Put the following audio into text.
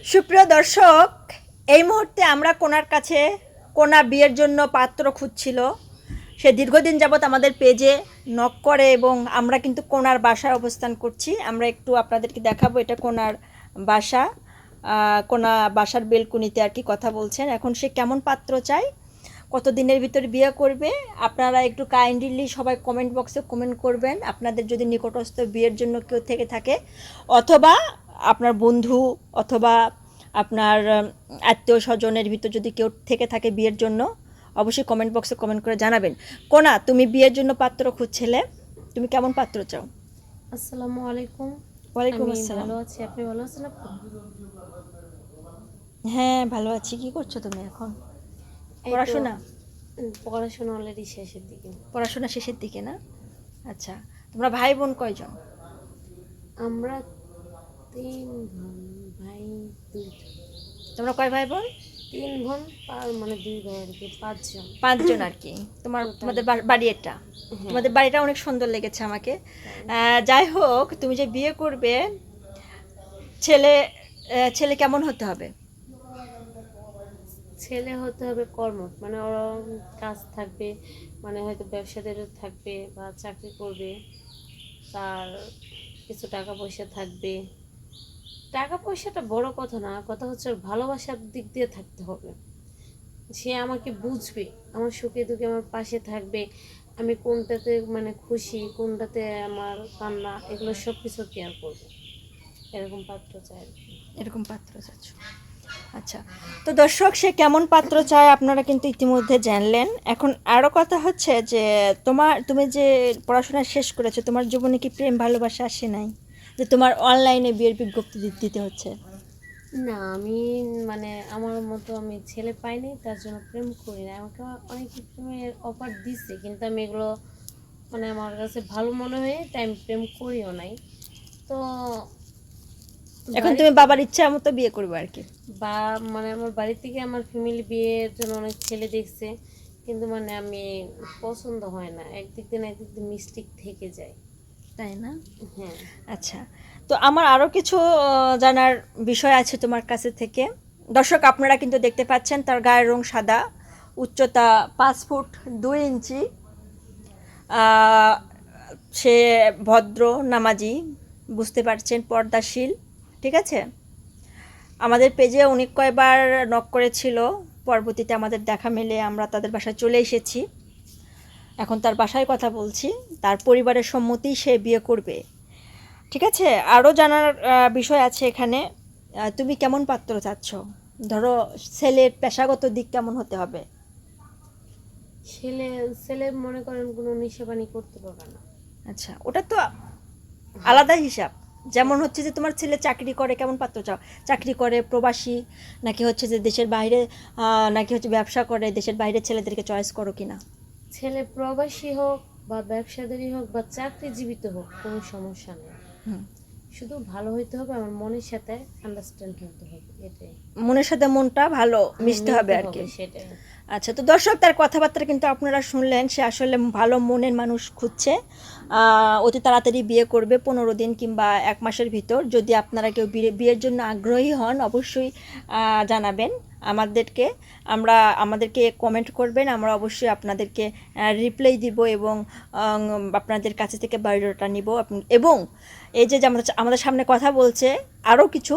সুপ্রিয় দর্শক, এই মুহূর্তে আমরা কোনার কাছে কোনা বিয়ের জন্য পাত্র খুঁজছিল। সে দীর্ঘদিন যাবৎ আমাদের পেজে নক করে এবং আমরা কিন্তু কোনার বাসায় অবস্থান করছি। আমরা একটু আপনাদেরকে দেখাবো, এটা কোনার বাসা। কোনা বাসার বেলকুনিতে আর কি কথা বলছেন। এখন সে কেমন পাত্র চায়, কত দিনের ভিতরে বিয়ে করবে, আপনারা একটু কাইন্ডলি সবাই কমেন্ট বক্সে কমেন্ট করবেন। আপনাদের যদি নিকটস্থ বিয়ের জন্য কেউ থেকে থাকে, অথবা আপনার বন্ধু অথবা আপনার আত্মীয় স্বজনের ভিতর যদি কেউ থেকে থাকে বিয়ের জন্য, অবশ্যই কমেন্ট বক্সে কমেন্ট করে জানাবেন। কোনা, তুমি বিয়ের জন্য পাত্র খুঁজছিলে, তুমি কেমন পাত্র চাও? আসসালামু আলাইকুম। ওয়ালাইকুম আমি আসসালাম। ভালো আছি, আপনি ভালো আছেন? আপু, হ্যাঁ, ভালো আছি। কি করছো তুমি এখন? এই তো, পড়াশোনা? পড়াশোনা অলরেডি শেষের দিকে। পড়াশোনা শেষের দিকে না? আচ্ছা, তোমরা ভাই বোন কয়জন? আমরা 3 বোন, ভাই 2। তোমরা কয় ভাই বোন? 3 বোন মানে 2 ভাই আর কি, 5 জন। 5 জন আর কি। তোমাদের বাড়ি এটা? হ্যাঁ, তোমাদের বাড়িটা অনেক সুন্দর লেগেছে আমাকে। যাই হোক, তুমি যে বিয়ে করবে, ছেলে ছেলে কেমন হতে হবে? ছেলে হতে হবে কর্মঠ, মানে ওরা কাজ থাকবে, মানে হয়তো ব্যবসাদের থাকবে বা চাকরি করবে, তার কিছু টাকা পয়সা থাকবে। টাকা পয়সাটা বড় কথা না, কথা হচ্ছে ওর ভালোবাসার দিক দিয়ে থাকতে হবে। সে আমাকে বুঝবে, আমার সুখে দুঃখে আমার পাশে থাকবে, আমি কোনটাতে মানে খুশি, কোনটাতে আমার কান্না, এগুলো সব কিছু কেয়ার করবে। এরকম পাত্র চাই আর কি। এরকম পাত্র চাচ্ছ? আচ্ছা, তো দর্শক, সে কেমন পাত্র চায় আপনারা কিন্তু ইতিমধ্যে জানলেন। এখন আরও কথা হচ্ছে যে তুমি যে পড়াশোনা শেষ করেছো, তোমার জীবনে কি প্রেম ভালোবাসা আসে নাই, যে তোমার অনলাইনে বিয়ের বিজ্ঞপ্তি দিতে হচ্ছে? না, আমি মানে আমার মতো আমি ছেলে পাইনি, তার জন্য প্রেম করি না। আমাকে অনেকে প্রেমের অফার দিচ্ছে, কিন্তু আমি এগুলো মানে আমার কাছে ভালো মনে হয়ে তাই আমি প্রেম করিও নাই। তো এখন তুমি বাবার ইচ্ছা মতো বিয়ে করবে আর কি? বা মানে আমার বাড়ি থেকে আমার ফ্যামিলি বিয়ের জন্য অনেক ছেলে দেখছে, কিন্তু মানে আমি পছন্দ হয় না, একদিক দিয়ে না একদিক দিয়ে মিস্টেক থেকে যায়। তাই না? হ্যাঁ, আচ্ছা, তো আমার আরও কিছু জানার বিষয় আছে তোমার কাছে থেকে। দর্শক, আপনারা কিন্তু দেখতে পাচ্ছেন তার গায়ের রং সাদা, উচ্চতা 5 ফুট 2 ইঞ্চি, সে ভদ্র নামাজি, বুঝতে পারছেন, পর্দাশীল। ঠিক আছে, আমাদের পেজে অনেক কয়বার নক করেছিল, পরবর্তীতে আমাদের দেখা মেলে আমরা তাদের বাসায় চলে এসেছি। এখন তার বাসায় কথা বলছি, তার পরিবারের সম্মতিই সে বিয়ে করবে। ঠিক আছে, আরও জানার বিষয় আছে এখানে। তুমি কেমন পাত্র চাচ্ছ? ধরো, ছেলের পেশাগত দিক কেমন হতে হবে? ছেলে ছেলে মনে করেন কোনো নেশাবানি করতে পারবে না। আচ্ছা, ওটা তো আলাদা হিসাব। যেমন হচ্ছে যে তোমার ছেলে চাকরি করে, কেমন পাত্র চাও? চাকরি করে, প্রবাসী, নাকি হচ্ছে যে দেশের বাইরে, নাকি হচ্ছে ব্যবসা করে, দেশের বাইরে ছেলেদেরকে চয়েস করো কিনা? ছেলে প্রবাসী হোক বা ব্যবসাদারী হোক বা চাকরিজীবিত হোক, কোনো সমস্যা নেই। হুম, শুধু ভালো হইতে হবে, আমার মনের সাথে আন্ডারস্ট্যান্ড হতে হবে, এটাই। মনের সাথে মনটা ভালো মিশতে হবে মিলতে আর কি। সেটাই। আচ্ছা, তো দর্শক, তার কথাবার্তা কিন্তু আপনারা শুনলেন, সে আসলে ভালো মনের মানুষ খুঁজছে। অতি তাড়াতাড়ি বিয়ে করবে, 15 দিন কিংবা 1 মাসের ভিতর। যদি আপনারা কেউ বিয়ের জন্য আগ্রহী হন, অবশ্যই জানাবেন আমাদেরকে। আমাদেরকে কমেন্ট করবেন, আমরা অবশ্যই আপনাদেরকে রিপ্লাই দিব এবং আপনাদের কাছে থেকে বায়োডাটা নিব। এবং এই যে আমাদের সামনে কথা বলছে, আরও কিছু